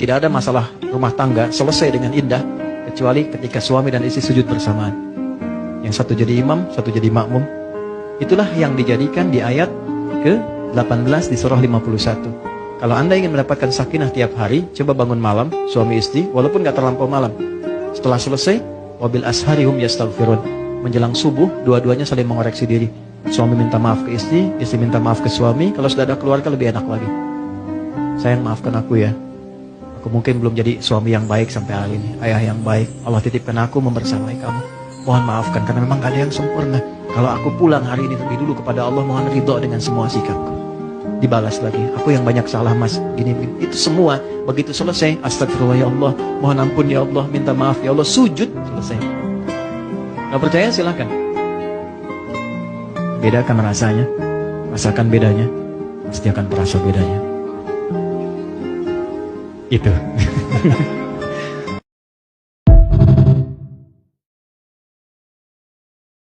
Tidak ada masalah rumah tangga selesai dengan indah kecuali ketika suami dan istri sujud bersamaan. Yang satu jadi imam, satu jadi makmum. Itulah yang dijadikan di ayat ke-18 di surah 51. Kalau Anda ingin mendapatkan sakinah tiap hari, coba bangun malam, suami istri, walaupun gak terlampau malam. Setelah selesai, wabil asharihum yastaghfirun. Menjelang subuh, dua-duanya saling mengoreksi diri. Suami minta maaf ke istri, istri minta maaf ke suami. Kalau sudah ada keluarga lebih enak lagi. Sayang, maafkan aku ya. Aku mungkin belum jadi suami yang baik sampai hari ini, ayah yang baik. Allah titipkan aku membersamai kamu. Mohon maafkan karena memang gak ada yang sempurna. Kalau aku pulang hari ini lebih dulu kepada Allah, mohon ridho dengan semua sikapku. Dibalas lagi, aku yang banyak salah mas, gini. Itu semua, begitu selesai, astagfirullah ya Allah, mohon ampun ya Allah, minta maaf ya Allah, sujud, selesai. Gak percaya silahkan. Bedakan rasanya, rasakan bedanya, pasti akan terasa bedanya. Itu.